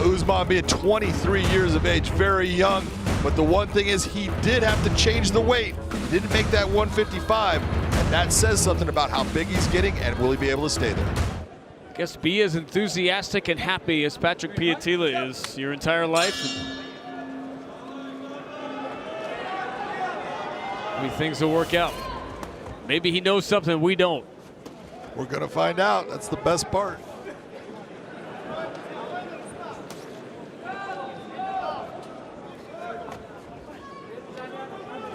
Usman being 23 years of age, very young. But the one thing is he did have to change the weight. He didn't make that 155. And that says something about how big he's getting and will he be able to stay there. I guess be as enthusiastic and happy as Patrick Pietila is your entire life. Maybe things will work out. Maybe he knows something we don't. We're going to find out. That's the best part.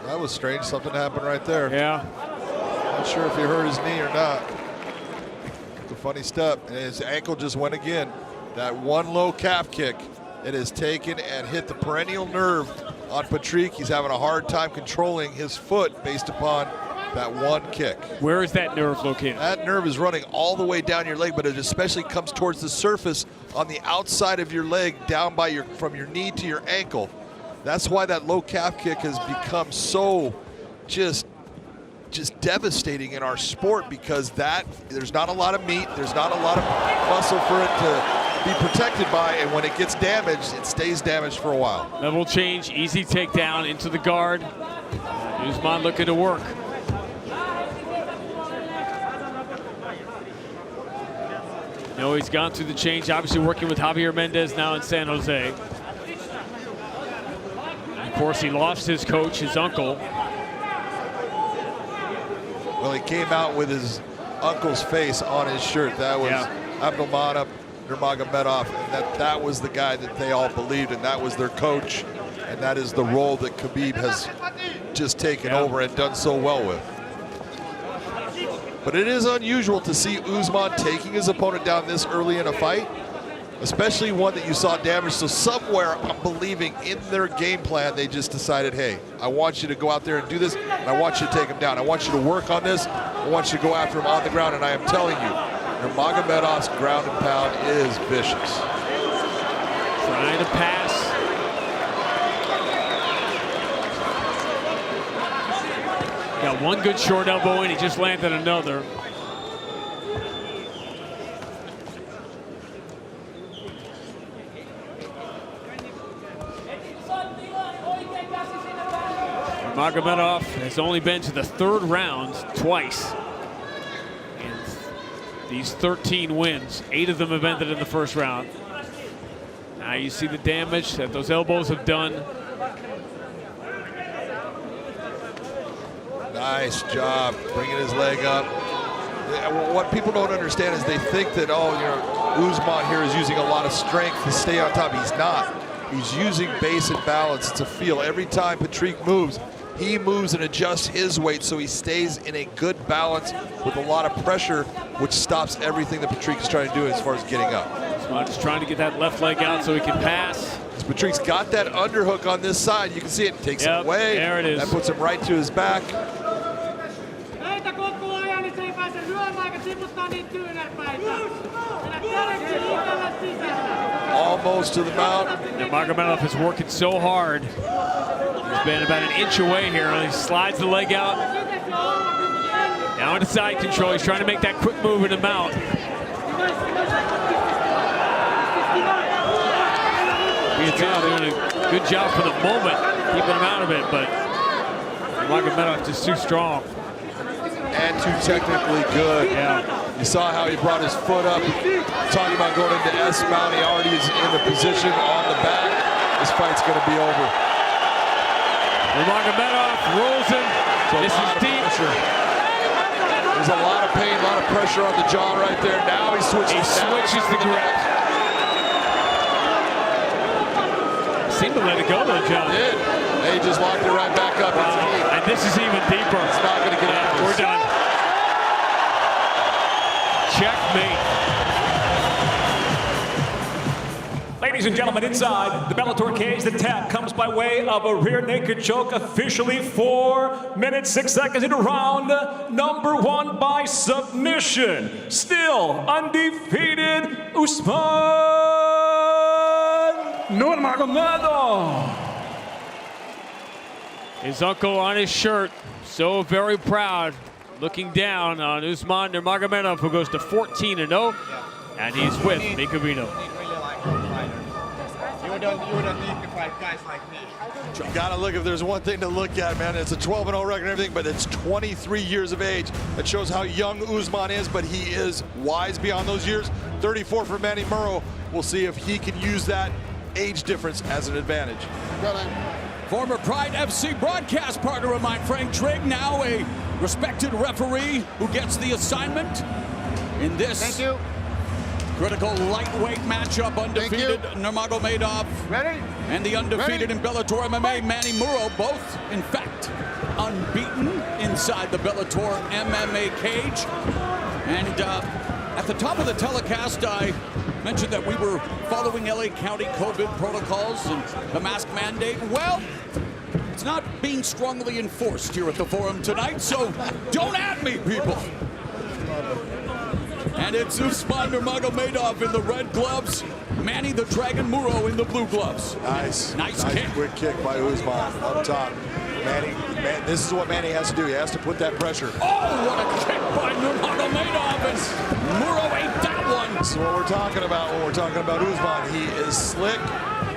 That was strange. Something happened right there. Yeah. Not sure if he hurt his knee or not. It's a funny step. And his ankle just went again. That one low calf kick, it has taken and hit the perennial nerve on Patrick. He's having a hard time controlling his foot based upon that one kick. Where is that nerve located? That nerve is running all the way down your leg, but it especially comes towards the surface on the outside of your leg, down by from your knee to your ankle. That's why that low calf kick has become so just devastating in our sport, because there's not a lot of meat, there's not a lot of muscle for it to be protected by, and when it gets damaged, it stays damaged for a while. Level change, easy takedown into the guard. Usman looking to work. No, he's gone through the change, obviously working with Javier Mendez now in San Jose. Of course, he lost his coach, his uncle. Well, he came out with his uncle's face on his shirt. That was Usman Nurmagomedov, and that was the guy that they all believed, and that was their coach, and that is the role that Khabib has just taken over and done so well with. But it is unusual to see Usman taking his opponent down this early in a fight, especially one that you saw damaged. So somewhere, I'm believing in their game plan, they just decided, hey, I want you to go out there and do this, and I want you to take him down. I want you to work on this. I want you to go after him on the ground, and I am telling you, Nurmagomedov's ground and pound is vicious. Trying to pass. Got one good short elbow, and he just landed another. Nurmagomedov has only been to the third round twice. And these 13 wins, 8 of them have ended in the first round. Now you see the damage that those elbows have done. Nice job bringing his leg up. What people don't understand is they think that, oh, Usman here is using a lot of strength to stay on top. He's not. He's using base and balance. It's a feel. Every time Patrick moves, he moves and adjusts his weight so he stays in a good balance with a lot of pressure, which stops everything that Patrick is trying to do as far as getting up. Usman just trying to get that left leg out so he can pass. Patrick's got that underhook on this side. You can see it takes him away. There it is. That puts him right to his back. Almost to the mount. Nurmagomedov is working so hard. He's been about an inch away here. He slides the leg out. Now into side control. He's trying to make that quick move in the mount. Pietila doing a good job for the moment, keeping him out of it, but Nurmagomedov just too strong. And too technically good. Yeah. You saw how he brought his foot up. Talking about going into S mount, he already is in the position on the back. This fight's going to be over. Nurmagomedov rolls him. This is deep. There's a lot of pain, a lot of pressure on the jaw right there. Now he switches. He switches the grip. Seemed to let it go though, John. He did. He just locked it right back up. Wow. And this is even deeper. It's not going to get out. We're done. Checkmate. Ladies and gentlemen, inside the Bellator cage, the tap comes by way of a rear naked choke, officially 4 minutes, 6 seconds into round number 1 by submission. Still undefeated, Usman Nurmagomedov. His uncle on his shirt, so very proud, looking down on Usman Nurmagomedov, who goes to 14-0, and he's with Mikabino. you don't need to fight guys like me. You gotta look, if there's one thing to look at, man, it's a 12-0 record and everything, but it's 23 years of age. That shows how young Usman is, but he is wise beyond those years. 34 for Manny Muro. We'll see if he can use that age difference as an advantage. Former Pride FC broadcast partner of mine, Frank Trigg, now a respected referee who gets the assignment in this critical lightweight matchup. Undefeated Nurmagomedov and the undefeated in Bellator MMA, Manny Muro, both, in fact, unbeaten inside the Bellator MMA cage. And at the top of the telecast, I mentioned that we were following LA County COVID protocols and the mask mandate. Well, it's not being strongly enforced here at the Forum tonight, so don't at me, people. And it's Usman Nurmagomedov in the red gloves, Manny the Dragon Muro in the blue gloves. Nice kick. Quick kick by Usman up top. Manny, this is what Manny has to do. He has to put that pressure. Oh, what a kick by Nurmagomedov, and Muro ate that one. This is what we're talking about when we're talking about Usman. He is slick,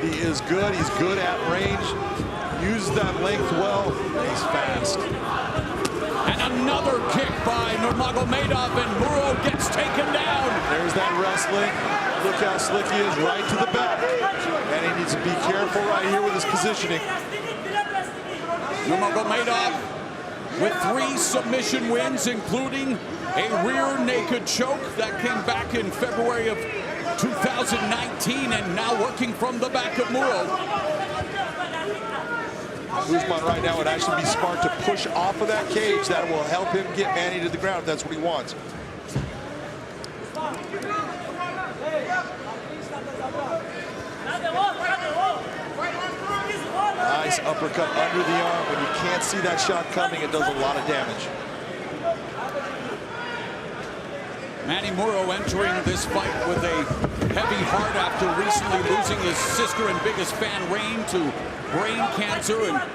he is good, he's good at range, uses that length well, and he's fast. And another kick by Nurmagomedov, and Muro gets taken down. There's that wrestling. Look how slick he is, right to the back. And he needs to be careful right here with his positioning. Nurmagomedov with 3 submission wins, including a rear naked choke that came back in February of 2019, and now working from the back of Muro. Usman right now would actually be smart to push off of that cage. That will help him get Manny to the ground if that's what he wants. Nice uppercut under the arm. When you can't see that shot coming, it does a lot of damage. Manny Muro entering this fight with a heavy heart after recently losing his sister and biggest fan, Rain, to brain cancer. And I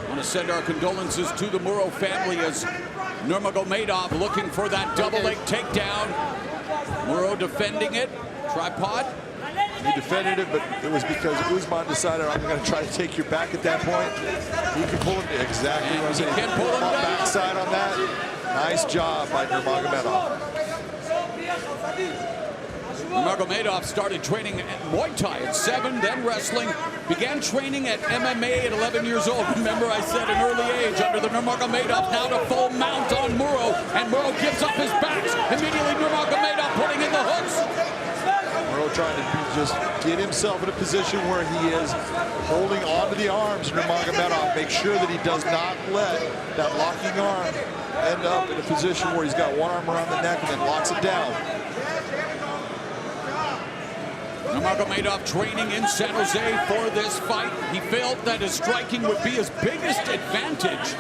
want to send our condolences to the Muro family as Nurmagomedov looking for that double leg takedown. Muro defending it. Tripod. He defended it, but it was because Usman decided, I'm going to try to take your back at that point. He can pull him exactly what I'm saying. He can pull him down. Backside on that. Nice job by Nurmagomedov. Nurmagomedov started training at Muay Thai at 7, then wrestling. Began training at MMA at 11 years old. Remember, I said an early age under the Nurmagomedov. Now to full mount on Muro, and Muro gives up his backs. Immediately Nurmagomedov putting in the hooks. Muro trying to just get himself in a position where he is holding onto the arms. Nurmagomedov, make sure that he does not let that locking arm end up in a position where he's got one arm around the neck and then locks it down. Nurmagomedov training in San Jose for this fight. He felt that his striking would be his biggest advantage.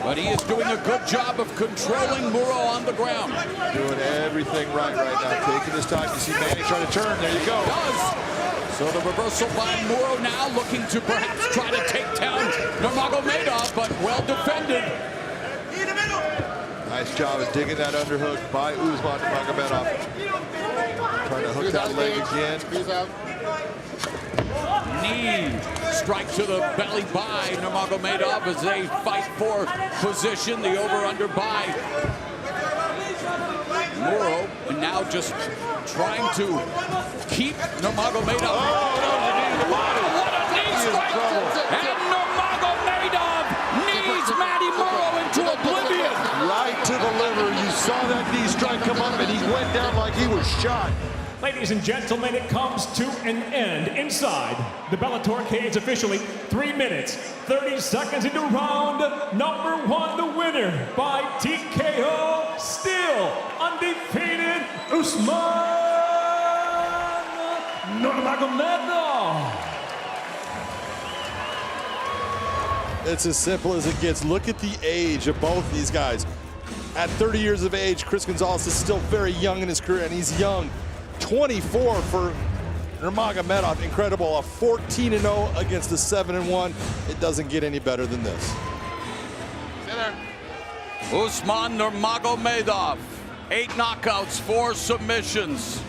But he is doing a good job of controlling Muro on the ground. Doing everything right now, taking his time. You see Manny trying to turn, there you go. Does. So the reversal by Muro now looking to perhaps try to take down Nurmagomedov, but well defended. Nice job of digging that underhook by Usman Nurmagomedov. Trying to hook that leg again. Knee strike to the belly by Nurmagomedov as they fight for position. The over-under by Muro, and now just trying to keep Nurmagomedov. Oh, what a knee strike! And Nurmagomedov knees Manny Muro into oblivion. Right to the liver. You saw that knee strike come up, and he went down like he was shot. Ladies and gentlemen, it comes to an end inside the Bellator cage officially. 3 minutes, 30 seconds into round number 1. The winner by TKO, still undefeated, Usman Nurmagomedov. It's as simple as it gets. Look at the age of both these guys. At 30 years of age, Chris Gonzalez is still very young in his career, and he's young. 24 for Nurmagomedov, incredible. A 14-0 against a 7-1. It doesn't get any better than this. Usman Nurmagomedov, 8 knockouts, 4 submissions,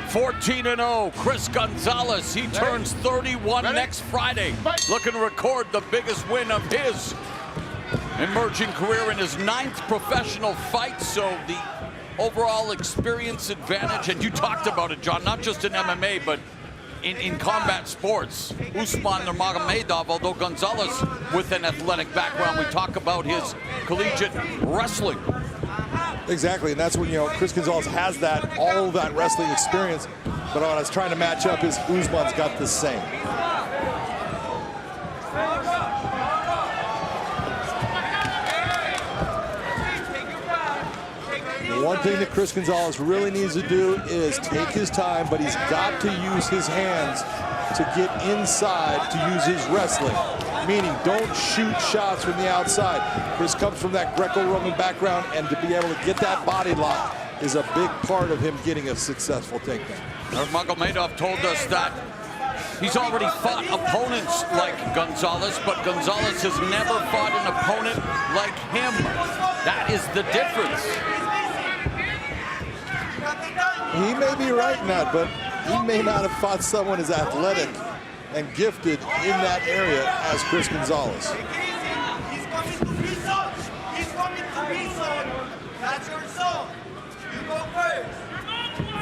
14-0, Chris Gonzalez. He turns 31 next Friday. Looking to record the biggest win of his emerging career in his 9th professional fight. So the overall experience advantage, and you talked about it, John, not just in MMA, but in combat sports. Usman Nurmagomedov, although Gonzalez with an athletic background, we talk about his collegiate wrestling. Exactly, and that's when, Chris Gonzalez has all of that wrestling experience, but what I was trying to match up is Usman's got the same. The one thing that Chris Gonzalez really needs to do is take his time, but he's got to use his hands to get inside, to use his wrestling. Meaning, don't shoot shots from the outside. Chris comes from that Greco-Roman background, and to be able to get that body lock is a big part of him getting a successful takedown. Nurmagomedov told us that he's already fought opponents like Gonzalez, but Gonzalez has never fought an opponent like him. That is the difference. He may be right in that, but he may not have fought someone as athletic and gifted in that area as Chris Gonzalez. He's coming to be zone. He's coming to be zone. That's your zone. You go first.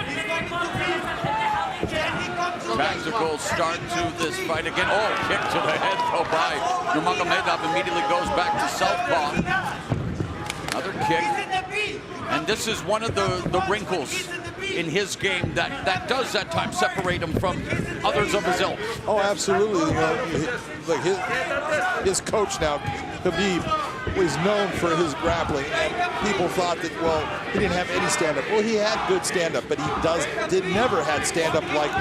He's coming to be zone. Can he come to Tactical start to this fight again. Oh, kick to the head though by Nurmagomedov. Immediately goes back to southpaw. Another kick. And this is one of the wrinkles in his game that does at times separate him from others of his ilk. Oh, absolutely. Like his coach now, Khabib, was known for his grappling, and people thought that, well, he didn't have any stand-up. Well, he had good stand-up, but he never had stand-up like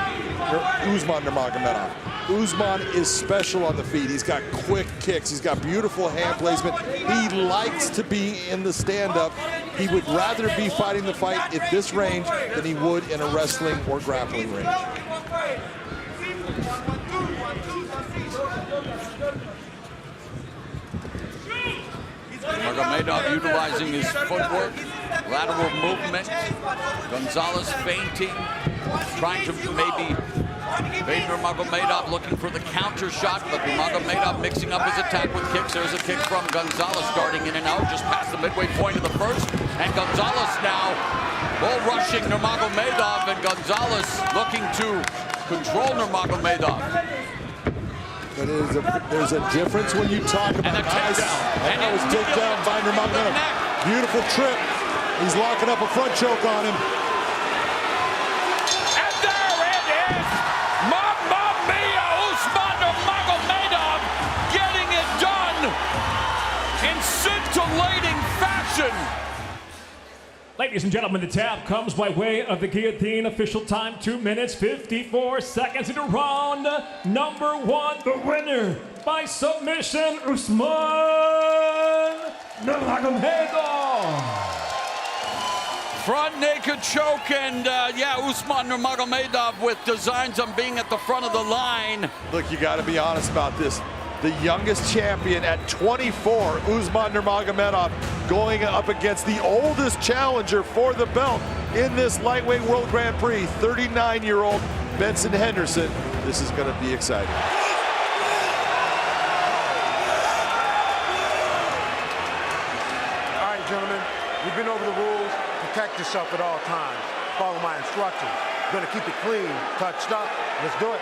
Usman Nurmagomedov. Usman is special on the feet. He's got quick kicks. He's got beautiful hand placement. He likes to be in the stand-up. He would rather be fighting the fight at this range than he would in a wrestling or grappling range. Nurmagomedov utilizing his footwork, lateral movement. Gonzalez feinting, trying to maybe evade Nurmagomedov, looking for the counter shot, but Nurmagomedov mixing up his attack with kicks. There's a kick from Gonzalez starting in and out, just past the midway point of the first. And Gonzalez now bull rushing Nurmagomedov, and Gonzalez looking to control Nurmagomedov. But there's a difference when you talk about ice. And that was takedown by Nurmagomedov. Beautiful trip. He's locking up a front choke on him. And there it is! Mamma mia! Usman Nurmagomedov getting it done in scintillating fashion. Ladies and gentlemen, the tap comes by way of the guillotine. Official time, 2 minutes, 54 seconds into round number 1. The winner by submission, Usman Nurmagomedov. Front naked choke, and Usman Nurmagomedov with designs on being at the front of the line. Look, you got to be honest about this. The youngest champion at 24, Usman Nurmagomedov, going up against the oldest challenger for the belt in this lightweight World Grand Prix, 39-year-old Benson Henderson. This is going to be exciting. All right, gentlemen, we've been over the rules. Protect yourself at all times. Follow my instructions. We're going to keep it clean, touched up. Let's do it.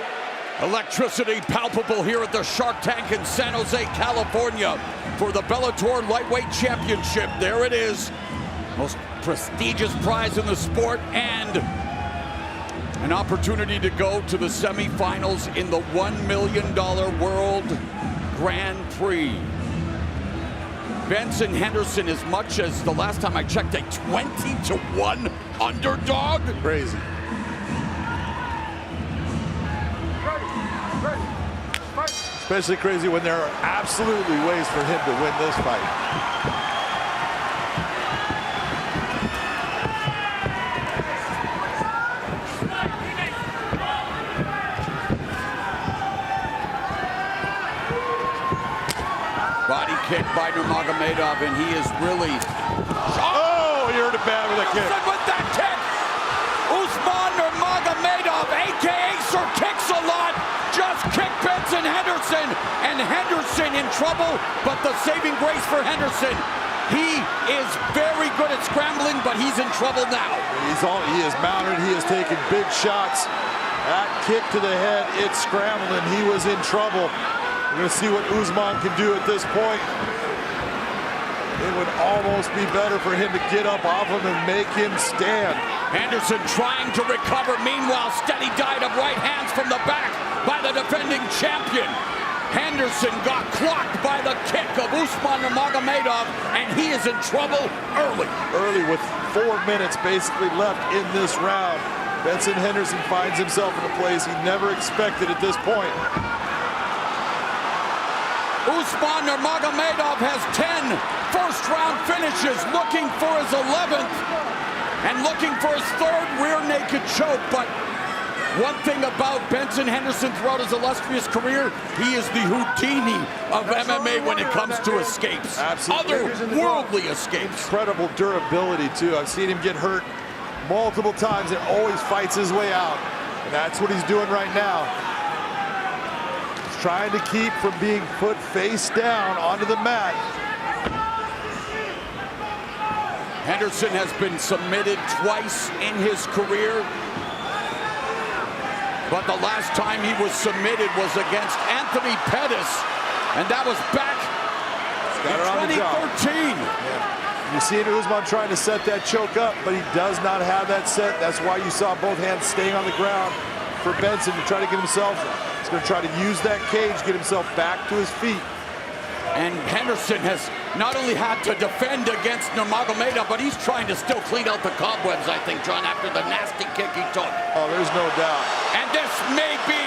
Electricity palpable here at the Shark Tank in San Jose, California for the Bellator Lightweight Championship. There it is. Most prestigious prize in the sport and an opportunity to go to the semifinals in the $1 million World Grand Prix. Benson Henderson, as much as the last time I checked, a 20-1 underdog. Crazy. Especially crazy when there are absolutely ways for him to win this fight. Body kick by Nurmagomedov, and he is really... Oh, he hurt it bad with a kick. With that kick, Usman Nurmagomedov Henderson in trouble, but the saving grace for Henderson, he is very good at scrambling, but he's in trouble now. He is mounted. He is taking big shots. That kick to the head, it's scrambling. He was in trouble. We're going to see what Usman can do at this point. It would almost be better for him to get up off him and make him stand. Henderson trying to recover. Meanwhile, steady diet of right hands from the back by the defending champion. Henderson got clocked by the kick of Usman Nurmagomedov, and he is in trouble early. Early with 4 minutes basically left in this round. Benson Henderson finds himself in a place he never expected at this point. Usman Nurmagomedov has 10 first-round finishes, looking for his 11th and looking for his 3rd rear naked choke. But one thing about Benson Henderson throughout his illustrious career, he is the Houdini of MMA when it comes to escapes. Absolutely. Otherworldly escapes. Incredible durability, too. I've seen him get hurt multiple times and always fights his way out. And that's what he's doing right now. He's trying to keep from being put face down onto the mat. Henderson has been submitted twice in his career, but the last time he was submitted was against Anthony Pettis, and that was back in 2013. You see Usman trying to set that choke up, but he does not have that set. That's why you saw both hands staying on the ground for Benson to try to get himself. He's going to try to use that cage, get himself back to his feet. And Henderson has not only had to defend against Nurmagomedov, but he's trying to still clean out the cobwebs, I think, John, after the nasty kick he took. Oh, there's no doubt. And this may be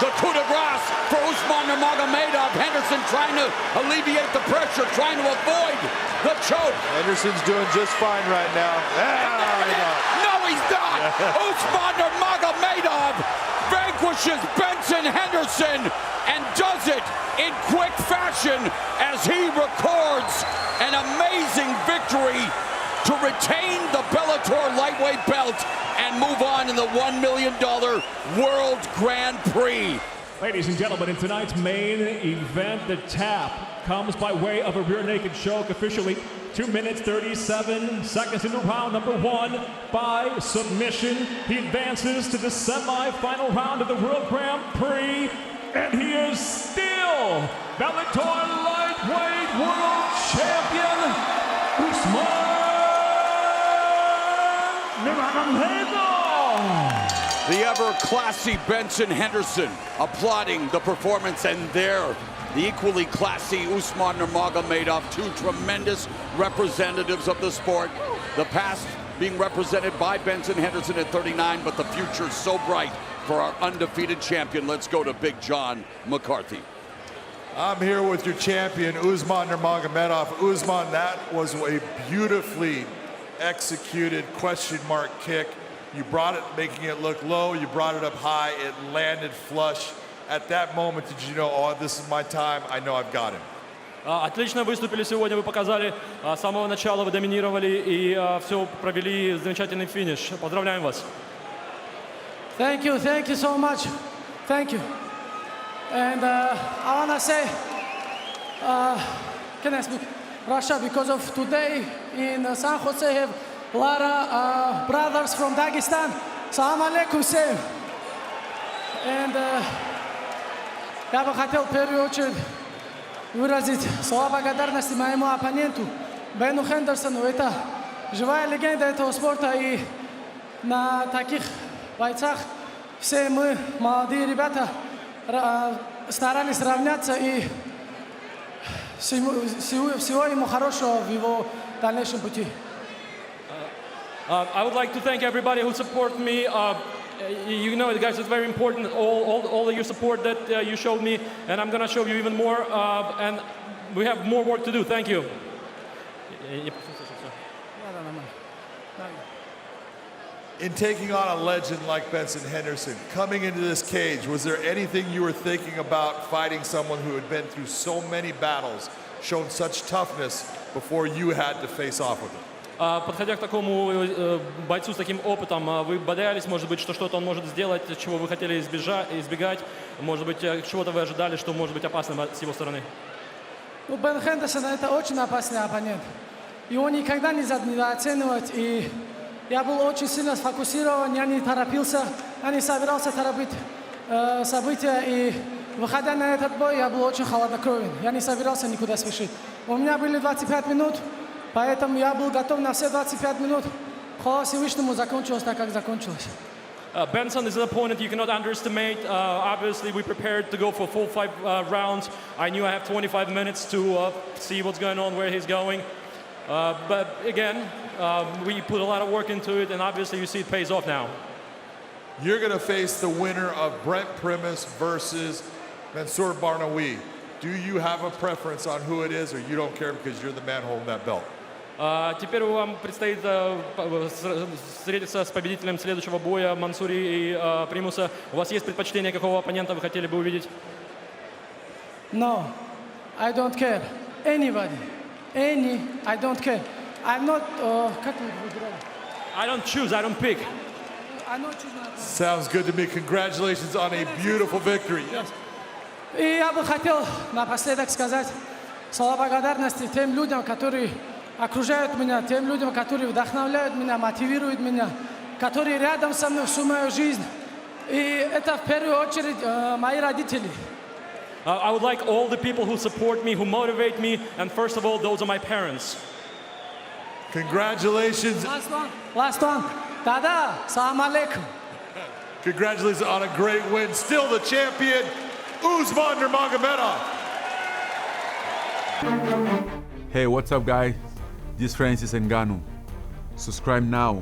the coup de grace for Usman Nurmagomedov. Henderson trying to alleviate the pressure, trying to avoid the choke. Henderson's doing just fine right now. No, he's not. Usman Nurmagomedov vanquishes Benson Henderson and does it in quick fashion as he records an amazing victory to retain the Bellator lightweight belt and move on in the $1 million World Grand Prix. Ladies and gentlemen, in tonight's main event, the tap comes by way of a rear naked choke, officially 2 minutes 37 seconds into round number 1 by submission. He advances to the semi-final round of the World Grand Prix, and he is still Bellator lightweight world champion, Usman Nurmagomedov. The ever-classy Benson Henderson applauding the performance, and there, the equally classy Usman Nurmagomedov, 2 tremendous representatives of the sport. The past being represented by Benson Henderson at 39, but the future so bright for our undefeated champion. Let's go to Big John McCarthy. I'm here with your champion, Usman Nurmagomedov. Usman, that was a beautifully executed question mark kick. You brought it, making it look low. You brought it up high. It landed flush. At that moment, did you know, oh, this is my time. I know I've got him. Отлично выступили сегодня, вы показали, с самого начала вы доминировали и все провели замечательный финиш. Поздравляем вас. Thank you so much. Thank you. And I want to say, can I speak Russia? Because of today in San Jose have a lot of brothers from Dagestan. Salam alaikum, всем. And я бы хотел в первую очередь выразить слова благодарности моему оппоненту Бену Хендерсону. Это живая легенда этого спорта, и на таких бойцах все мы, молодые ребята, старались равняться, и всего ему хорошего в его дальнейшем пути. I would like to thank everybody who support me. You know, guys, it's very important, all of your support that you showed me, and I'm going to show you even more, and we have more work to do. Thank you. In taking on a legend like Benson Henderson, coming into this cage, was there anything you were thinking about fighting someone who had been through so many battles, shown such toughness before you had to face off with him? Подходя к такому бойцу с таким опытом, вы боялись, может быть, что что-то он может сделать, чего вы хотели избегать? Может быть, чего-то вы ожидали, что может быть опасным с его стороны? Ну, Бен Хендерсон это очень опасный оппонент. Его никогда нельзя недооценивать. И я был очень сильно сфокусирован, я не торопился, я не собирался торопить события. И выходя на этот бой, я был очень холоднокровен. Я не собирался никуда спешить. У меня были 25 минут. Поэтому я был готов на все 25 минут. Хвала Всевышнему, закончилось так, как закончилось. Benson is an opponent you cannot underestimate. Obviously, we prepared to go for full 5 rounds. I knew I have 25 minutes to see what's going on, where he's going. But again, we put a lot of work into it, and obviously you see it pays off now. You're going to face the winner of Brent Primus versus Mansour Barnaoui. Do you have a preference on who it is, or you don't care because you're the man holding that belt? Теперь вам предстоит встретиться с победителем следующего боя Мансури и Примуса. У вас есть предпочтение, какого оппонента вы хотели бы увидеть? No, I don't care. Anybody. I don't care. I'm not... как вы выбирали? I don't choose, I don't pick. I don't choose not. Sounds good to me. Congratulations on a beautiful victory. Yes. И я бы хотел напоследок сказать слова благодарности тем людям, которые окружают меня, тем людям, которые вдохновляют меня, мотивируют меня, которые рядом со мной всю мою жизнь. И это в первую очередь мои родители. I would like all the people who support me, who motivate me, and first of all, those are my parents. Congratulations. Last one. Dada, salam alaikum. Congratulations on a great win. Still the champion, Usman Nurmagomedov. Hey, what's up, guys? This is Francis Ngannou. Subscribe now.